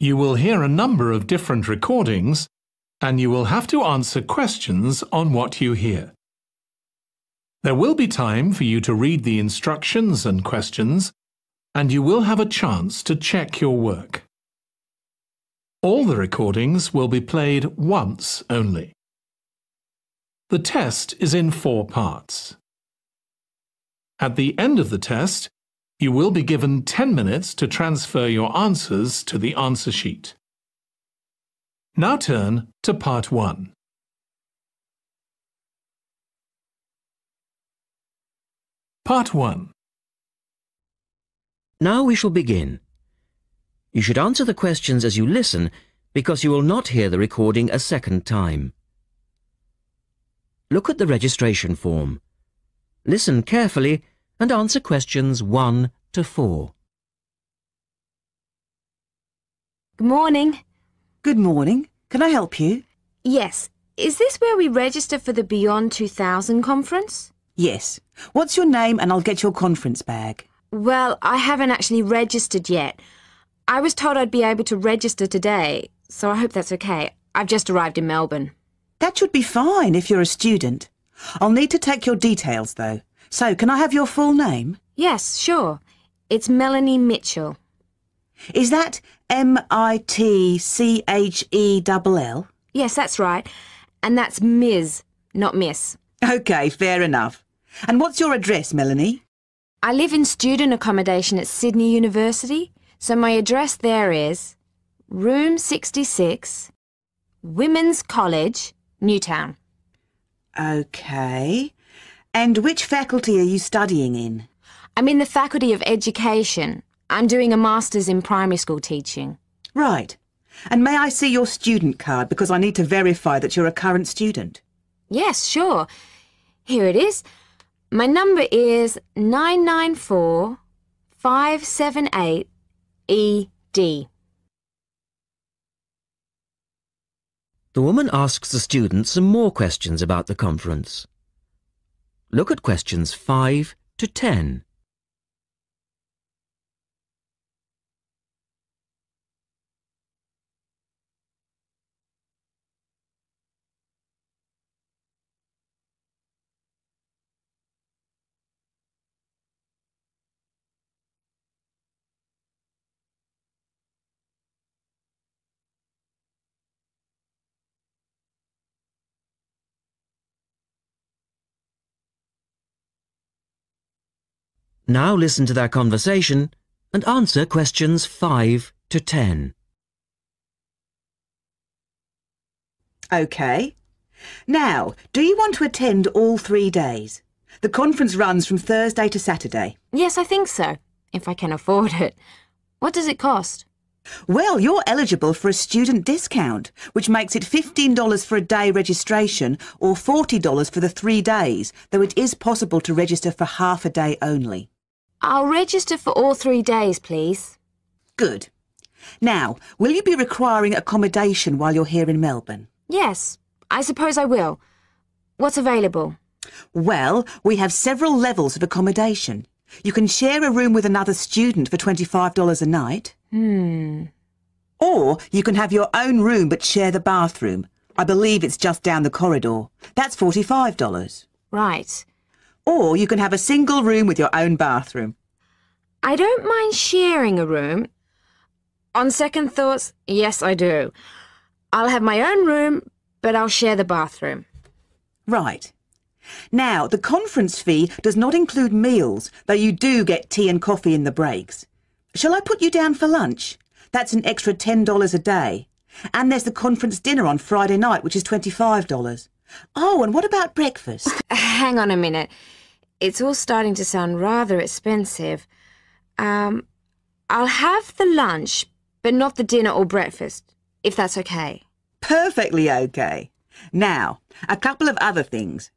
You will hear a number of different recordings, and you will have to answer questions on what you hear. There will be time for you to read the instructions and questions, and you will have a chance to check your work. All the recordings will be played once only. The test is in 4 parts. At the end of the test, you will be given 10 minutes to transfer your answers to the answer sheet. Now turn to Part 1. Part 1. Now we shall begin. You should answer the questions as you listen because you will not hear the recording a second time. Look at the registration form. Listen carefully and answer questions 1 to 4. Good morning. Good morning. Can I help you? Yes. Is this where we register for the Beyond 2000 conference? Yes. What's your name and I'll get your conference bag. Well, I haven't actually registered yet. I was told I'd be able to register today, so I hope that's okay. I've just arrived in Melbourne. That should be fine if you're a student. I'll need to take your details though. So, can I have your full name? Yes, sure. It's Melanie Mitchell. Is that M-I-T-C-H-E-L-L? Yes, that's right. And that's Ms., not Miss. OK, fair enough. And what's your address, Melanie? I live in student accommodation at Sydney University, so my address there is Room 66, Women's College, Newtown. OK. And which faculty are you studying in? I'm in the Faculty of Education. I'm doing a Master's in Primary School Teaching. Right. And may I see your student card because I need to verify that you're a current student? Yes, sure. Here it is. My number is 994578ED. The woman asks the student some more questions about the conference. Look at questions 5 to 10. Now listen to their conversation and answer questions 5 to 10. OK. Now, do you want to attend all 3 days? The conference runs from Thursday to Saturday. Yes, I think so, if I can afford it. What does it cost? Well, you're eligible for a student discount, which makes it $15 for a day registration or $40 for the 3 days, though it is possible to register for half a day only. I'll register for all 3 days, please. Good. Now, will you be requiring accommodation while you're here in Melbourne? Yes, I suppose I will. What's available? Well, we have several levels of accommodation. You can share a room with another student for $25 a night. Or you can have your own room but share the bathroom. I believe it's just down the corridor. That's $45. Right. Or you can have a single room with your own bathroom. I don't mind sharing a room. On second thoughts, yes, I do. I'll have my own room, but I'll share the bathroom. Right. Now, the conference fee does not include meals, though you do get tea and coffee in the breaks. Shall I put you down for lunch? That's an extra $10 a day. And there's the conference dinner on Friday night, which is $25. Oh, and what about breakfast? Hang on a minute. It's all starting to sound rather expensive. I'll have the lunch, but not the dinner or breakfast, if that's okay. Perfectly okay. Now, a couple of other things.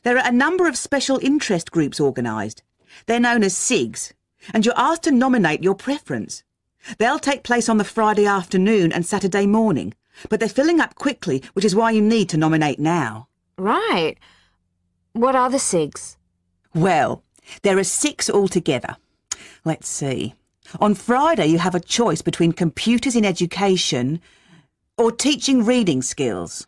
There are a number of special interest groups organised. They're known as SIGs, and you're asked to nominate your preference. They'll take place on the Friday afternoon and Saturday morning, but they're filling up quickly, which is why you need to nominate now. Right. What are the SIGs? Well, there are 6 altogether. Let's see. On Friday, you have a choice between computers in education or teaching reading skills.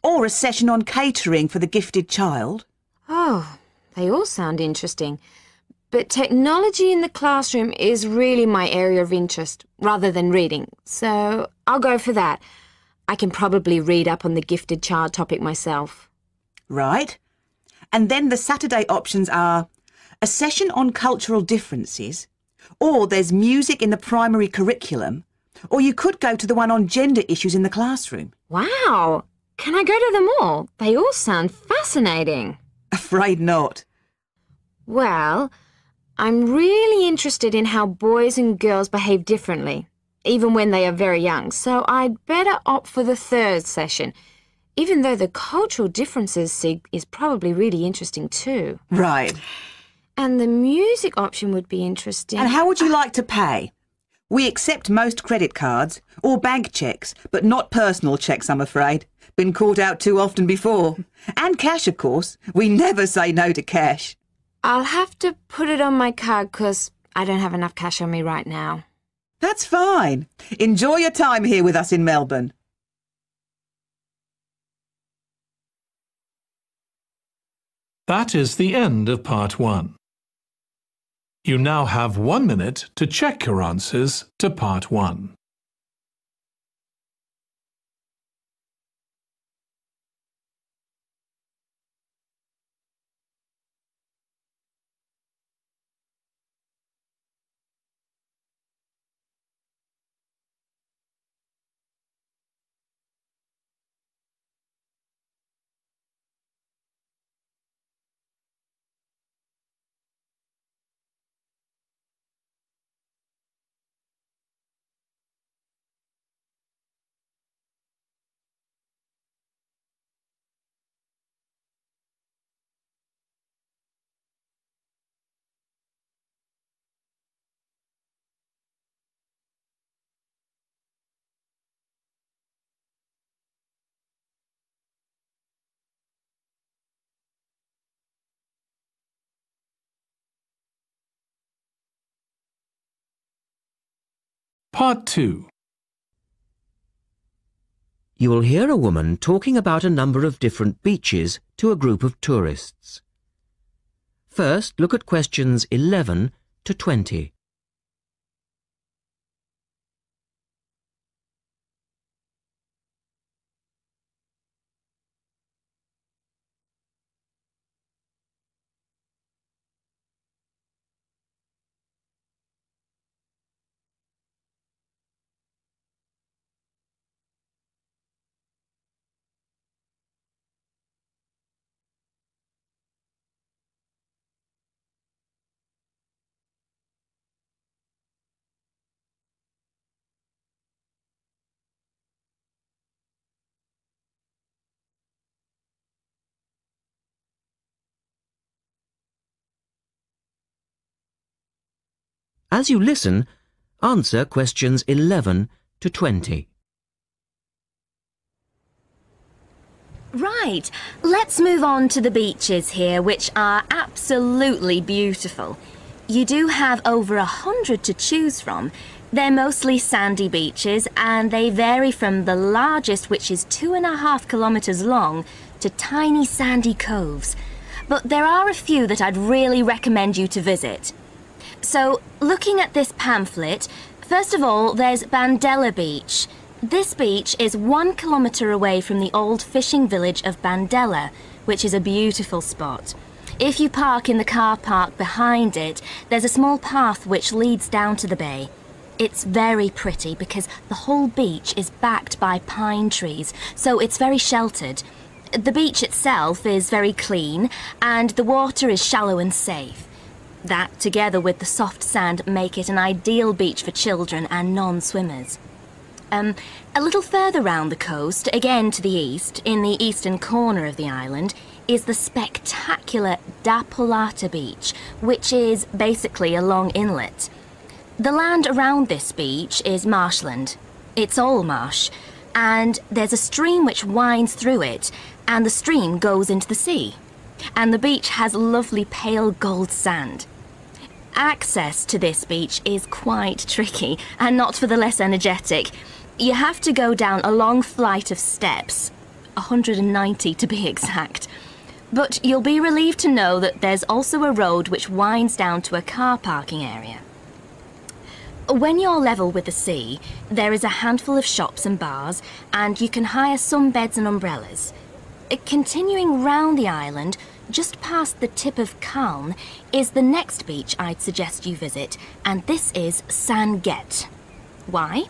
Or a session on catering for the gifted child. Oh, they all sound interesting. But technology in the classroom is really my area of interest, rather than reading. So I'll go for that. I can probably read up on the gifted child topic myself. Right. And then the Saturday options are a session on cultural differences, or there's music in the primary curriculum, or you could go to the one on gender issues in the classroom. Wow! Can I go to them all? They all sound fascinating. Afraid not. Well, I'm really interested in how boys and girls behave differently, even when they are very young, so I'd better opt for the third session, even though the cultural differences sig is probably really interesting too. Right. And the music option would be interesting. And how would you like to pay? We accept most credit cards or bank cheques, but not personal cheques, I'm afraid. Been caught out too often before. And cash, of course. We never say no to cash. I'll have to put it on my card because I don't have enough cash on me right now. That's fine. Enjoy your time here with us in Melbourne. That is the end of part 1. You now have 1 minute to check your answers to part 1. Part 2. You will hear a woman talking about a number of different beaches to a group of tourists. First, look at questions 11 to 20. As you listen, answer questions 11 to 20. Right, let's move on to the beaches here, which are absolutely beautiful. You do have over 100 to choose from. They're mostly sandy beaches and they vary from the largest, which is 2.5 kilometres long, to tiny sandy coves. But there are a few that I'd really recommend you to visit. So, looking at this pamphlet, first of all, there's Bandella Beach. This beach is 1 kilometre away from the old fishing village of Bandella, which is a beautiful spot. If you park in the car park behind it, there's a small path which leads down to the bay. It's very pretty because the whole beach is backed by pine trees, so it's very sheltered. The beach itself is very clean and the water is shallow and safe. That, together with the soft sand, make it an ideal beach for children and non-swimmers. A little further round the coast, again to the east, in the eastern corner of the island, is the spectacular Da Polata Beach, which is basically a long inlet. The land around this beach is marshland. It's all marsh, and there's a stream which winds through it, and the stream goes into the sea. And the beach has lovely pale gold sand. Access to this beach is quite tricky, and not for the less energetic. You have to go down a long flight of steps, 190 to be exact. But you'll be relieved to know that there's also a road which winds down to a car parking area. When you're level with the sea, there is a handful of shops and bars, and you can hire some beds and umbrellas. Continuing round the island, just past the tip of Calne, is the next beach I'd suggest you visit, and this is Sanget. Why?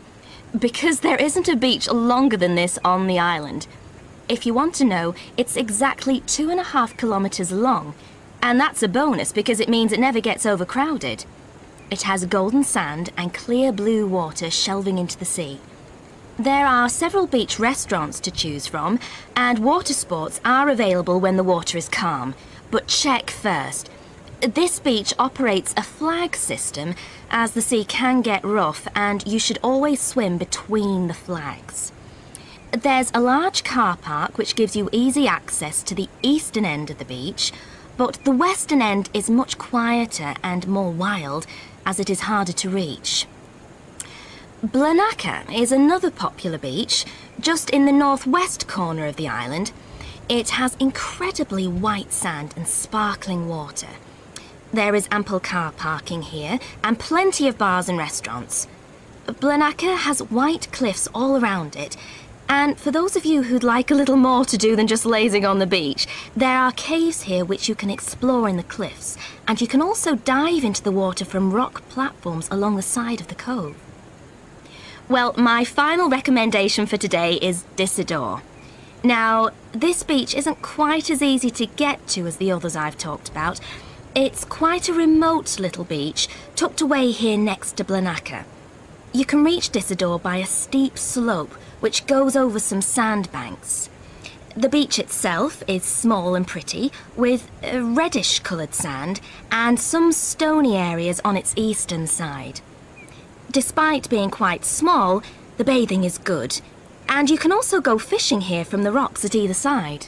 Because there isn't a beach longer than this on the island. If you want to know, it's exactly 2.5 kilometres long, and that's a bonus because it means it never gets overcrowded. It has golden sand and clear blue water shelving into the sea. There are several beach restaurants to choose from, and water sports are available when the water is calm. But check first. This beach operates a flag system, as the sea can get rough, and you should always swim between the flags. There's a large car park which gives you easy access to the eastern end of the beach, but the western end is much quieter and more wild, as it is harder to reach. Blanaka is another popular beach, just in the northwest corner of the island. It has incredibly white sand and sparkling water. There is ample car parking here and plenty of bars and restaurants. Blanaka has white cliffs all around it, and for those of you who'd like a little more to do than just lazing on the beach, there are caves here which you can explore in the cliffs, and you can also dive into the water from rock platforms along the side of the cove. Well, my final recommendation for today is Disidor. Now, this beach isn't quite as easy to get to as the others I've talked about. It's quite a remote little beach, tucked away here next to Blanaka. You can reach Disidor by a steep slope, which goes over some sandbanks. The beach itself is small and pretty, with reddish-coloured sand and some stony areas on its eastern side. Despite being quite small, the bathing is good, and you can also go fishing here from the rocks at either side.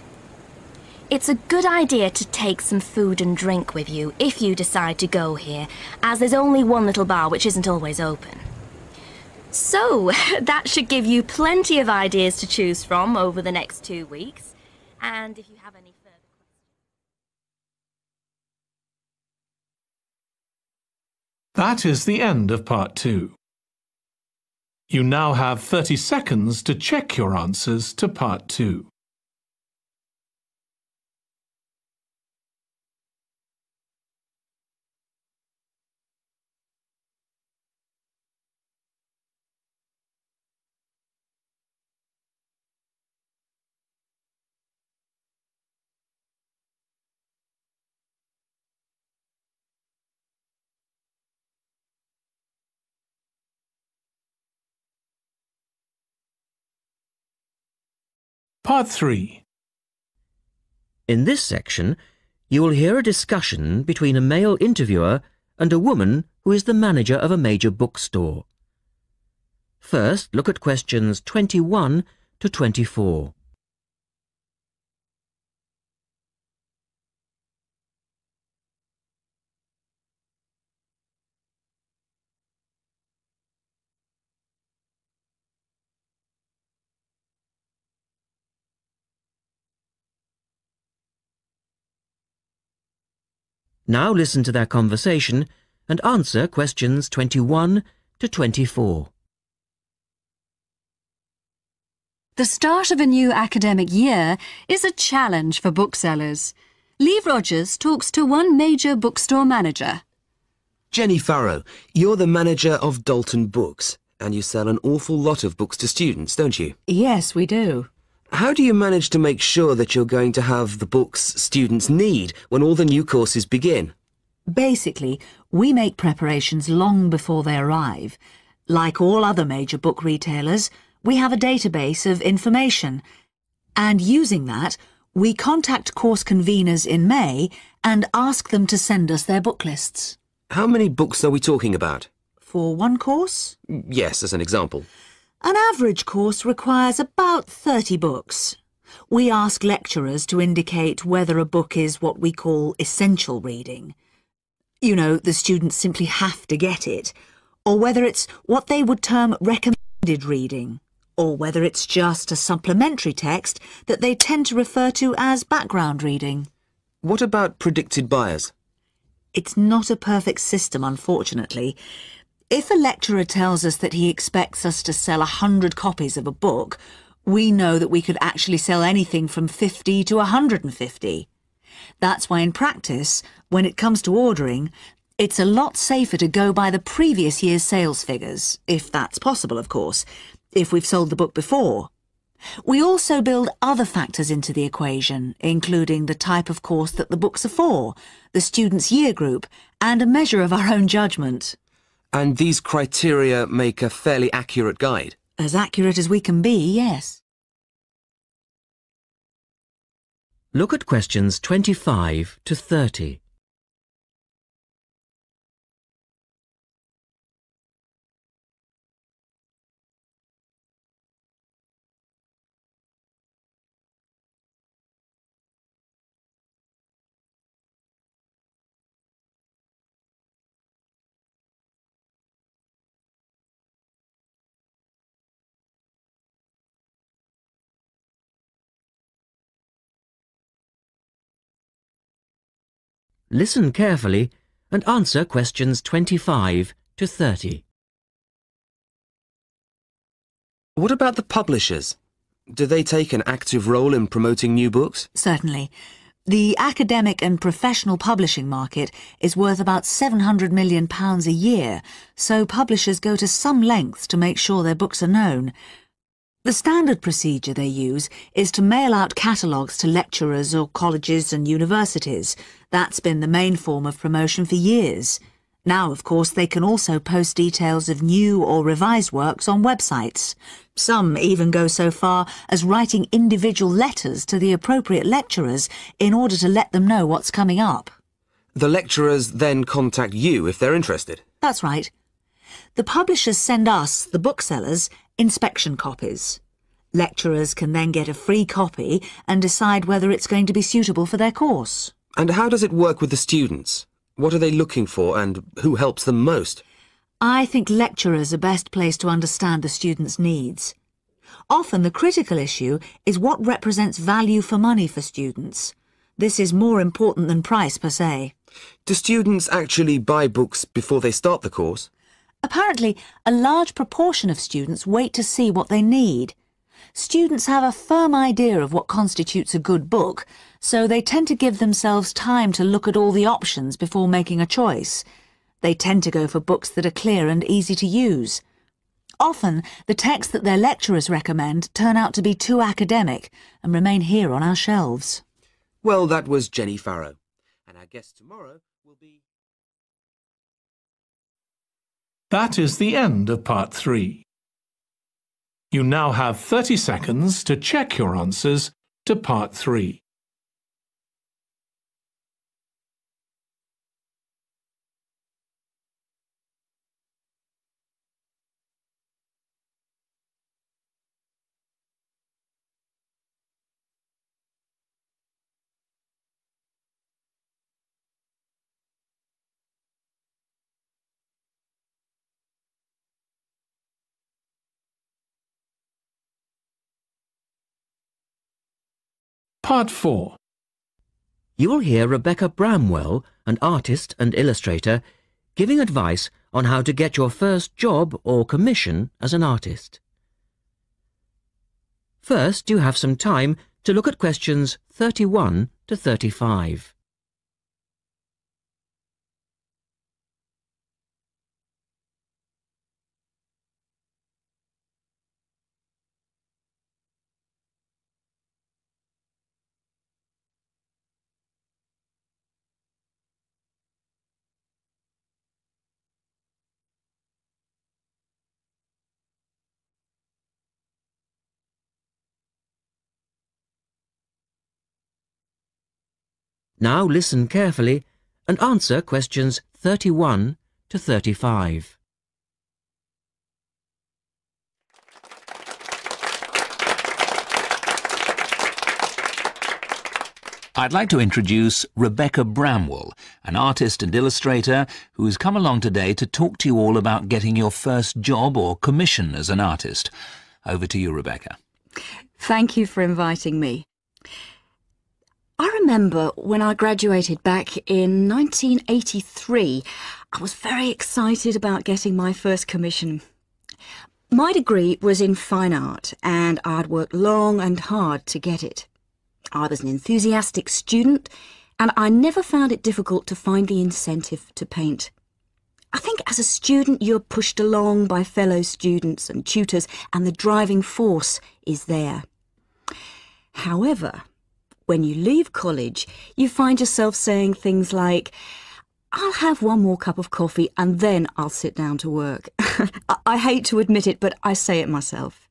It's a good idea to take some food and drink with you if you decide to go here, as there's only one little bar which isn't always open. So, that should give you plenty of ideas to choose from over the next 2 weeks, and if you have any further questions... That is the end of part 2. You now have 30 seconds to check your answers to part 2. Part 3. In this section, you will hear a discussion between a male interviewer and a woman who is the manager of a major bookstore. First, look at questions 21 to 24. Now listen to their conversation and answer questions 21 to 24. The start of a new academic year is a challenge for booksellers. Lee Rogers talks to one major bookstore manager. Jenny Farrow, you're the manager of Dalton Books, and you sell an awful lot of books to students, don't you? Yes, we do. How do you manage to make sure that you're going to have the books students need when all the new courses begin? Basically, we make preparations long before they arrive. Like all other major book retailers, we have a database of information, and using that, we contact course conveners in May and ask them to send us their book lists. How many books are we talking about? For one course? Yes, as an example. An average course requires about 30 books. We ask lecturers to indicate whether a book is what we call essential reading. You know, the students simply have to get it, or whether it's what they would term recommended reading, or whether it's just a supplementary text that they tend to refer to as background reading. What about predicted buyers? It's not a perfect system, unfortunately. If a lecturer tells us that he expects us to sell 100 copies of a book, we know that we could actually sell anything from 50 to 150. That's why in practice, when it comes to ordering, it's a lot safer to go by the previous year's sales figures, if that's possible, of course, if we've sold the book before. We also build other factors into the equation, including the type of course that the books are for, the student's year group, and a measure of our own judgment. And these criteria make a fairly accurate guide? As accurate as we can be, yes. Look at questions 25 to 30. Listen carefully and answer questions 25 to 30. What about the publishers? Do they take an active role in promoting new books? Certainly. The academic and professional publishing market is worth about £700 million a year, so publishers go to some lengths to make sure their books are known. The standard procedure they use is to mail out catalogues to lecturers or colleges and universities. That's been the main form of promotion for years. Now, of course, they can also post details of new or revised works on websites. Some even go so far as writing individual letters to the appropriate lecturers in order to let them know what's coming up. The lecturers then contact you if they're interested? That's right. The publishers send us, the booksellers, inspection copies. Lecturers can then get a free copy and decide whether it's going to be suitable for their course. And how does it work with the students? What are they looking for and who helps them most? I think lecturers are best placed to understand the students' needs. Often the critical issue is what represents value for money for students. This is more important than price per se. Do students actually buy books before they start the course? Apparently, a large proportion of students wait to see what they need. Students have a firm idea of what constitutes a good book, so they tend to give themselves time to look at all the options before making a choice. They tend to go for books that are clear and easy to use. Often, the texts that their lecturers recommend turn out to be too academic and remain here on our shelves. Well, that was Jenny Farrow. And our guest tomorrow will be... That is the end of part 3. You now have 30 seconds to check your answers to part 3. Part 4. You will hear Rebecca Bramwell, an artist and illustrator, giving advice on how to get your first job or commission as an artist. First, you have some time to look at questions 31 to 35. Now listen carefully and answer questions 31 to 35. I'd like to introduce Rebecca Bramwell, an artist and illustrator who's come along today to talk to you all about getting your first job or commission as an artist. Over to you, Rebecca. Thank you for inviting me. I remember when I graduated back in 1983, I was very excited about getting my first commission. My degree was in fine art, and I'd worked long and hard to get it. I was an enthusiastic student, and I never found it difficult to find the incentive to paint. I think as a student you're pushed along by fellow students and tutors, and the driving force is there. However, when you leave college, you find yourself saying things like, "I'll have one more cup of coffee and then I'll sit down to work." I hate to admit it, but I say it myself.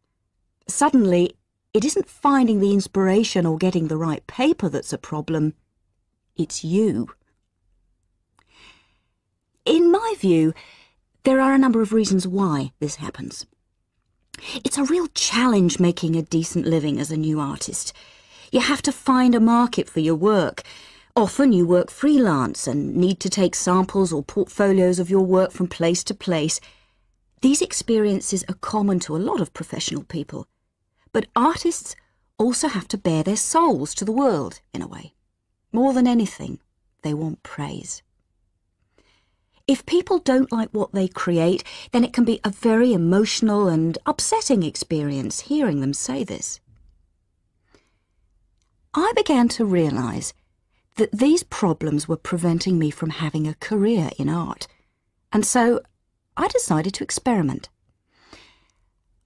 Suddenly, it isn't finding the inspiration or getting the right paper that's a problem. It's you. In my view, there are a number of reasons why this happens. It's a real challenge making a decent living as a new artist. You have to find a market for your work. Often you work freelance and need to take samples or portfolios of your work from place to place. These experiences are common to a lot of professional people. But artists also have to bare their souls to the world, in a way. More than anything, they want praise. If people don't like what they create, then it can be a very emotional and upsetting experience hearing them say this. I began to realise that these problems were preventing me from having a career in art, and so I decided to experiment.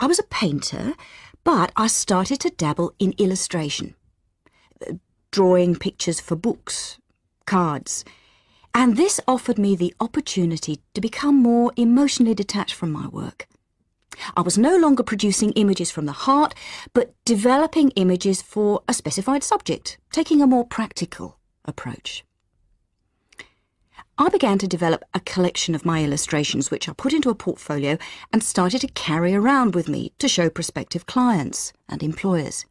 I was a painter, but I started to dabble in illustration, drawing pictures for books, cards, and this offered me the opportunity to become more emotionally detached from my work. I was no longer producing images from the heart, but developing images for a specified subject, taking a more practical approach. I began to develop a collection of my illustrations, which I put into a portfolio and started to carry around with me to show prospective clients and employers.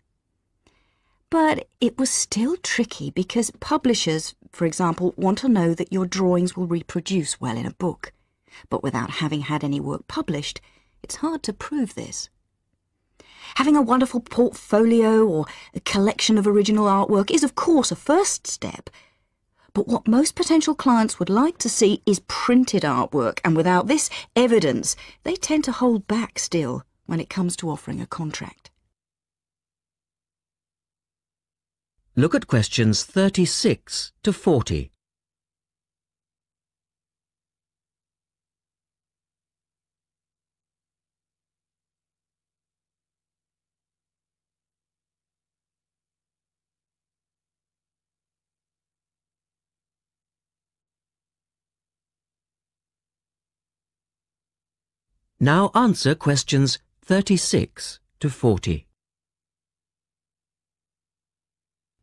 But it was still tricky because publishers, for example, want to know that your drawings will reproduce well in a book. But without having had any work published, it's hard to prove this. Having a wonderful portfolio or a collection of original artwork is, of course, a first step. But what most potential clients would like to see is printed artwork, and without this evidence, they tend to hold back still when it comes to offering a contract. Look at questions 36 to 40. Now answer questions 36 to 40.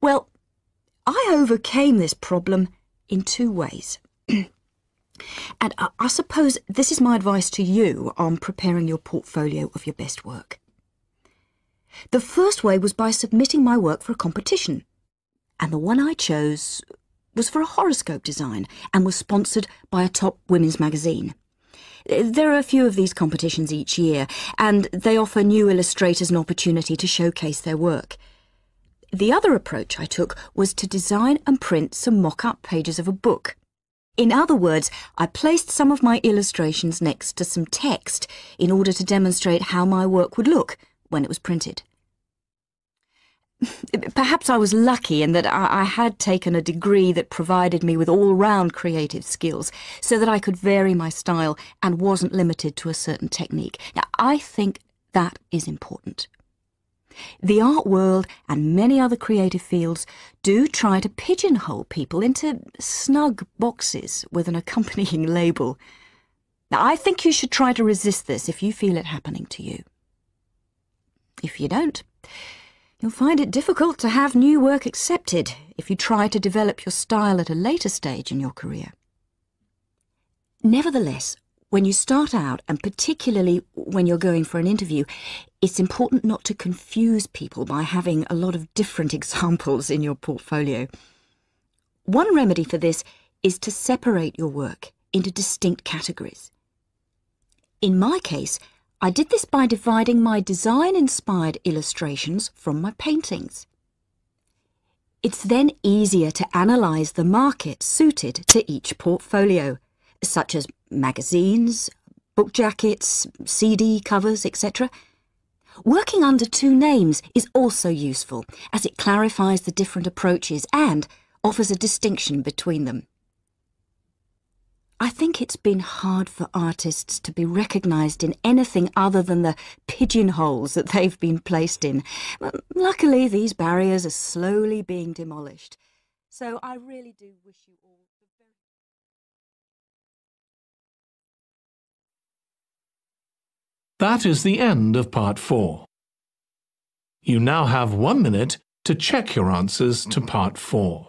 Well, I overcame this problem in two ways. And I suppose this is my advice to you on preparing your portfolio of your best work. The first way was by submitting my work for a competition. And the one I chose was for a horoscope design and was sponsored by a top women's magazine. There are a few of these competitions each year, and they offer new illustrators an opportunity to showcase their work. The other approach I took was to design and print some mock-up pages of a book. In other words, I placed some of my illustrations next to some text in order to demonstrate how my work would look when it was printed. Perhaps I was lucky in that I had taken a degree that provided me with all-round creative skills so that I could vary my style and wasn't limited to a certain technique. Now, I think that is important. The art world and many other creative fields do try to pigeonhole people into snug boxes with an accompanying label. Now, I think you should try to resist this if you feel it happening to you. If you don't, you'll find it difficult to have new work accepted if you try to develop your style at a later stage in your career. Nevertheless, when you start out, and particularly when you're going for an interview, it's important not to confuse people by having a lot of different examples in your portfolio. One remedy for this is to separate your work into distinct categories. In my case, I did this by dividing my design-inspired illustrations from my paintings. It's then easier to analyse the market suited to each portfolio, such as magazines, book jackets, CD covers, etc. Working under two names is also useful, as it clarifies the different approaches and offers a distinction between them. I think it's been hard for artists to be recognised in anything other than the pigeonholes that they've been placed in. Luckily, these barriers are slowly being demolished. So I really do wish you all the very... That is the end of Part 4. You now have 1 minute to check your answers to Part 4.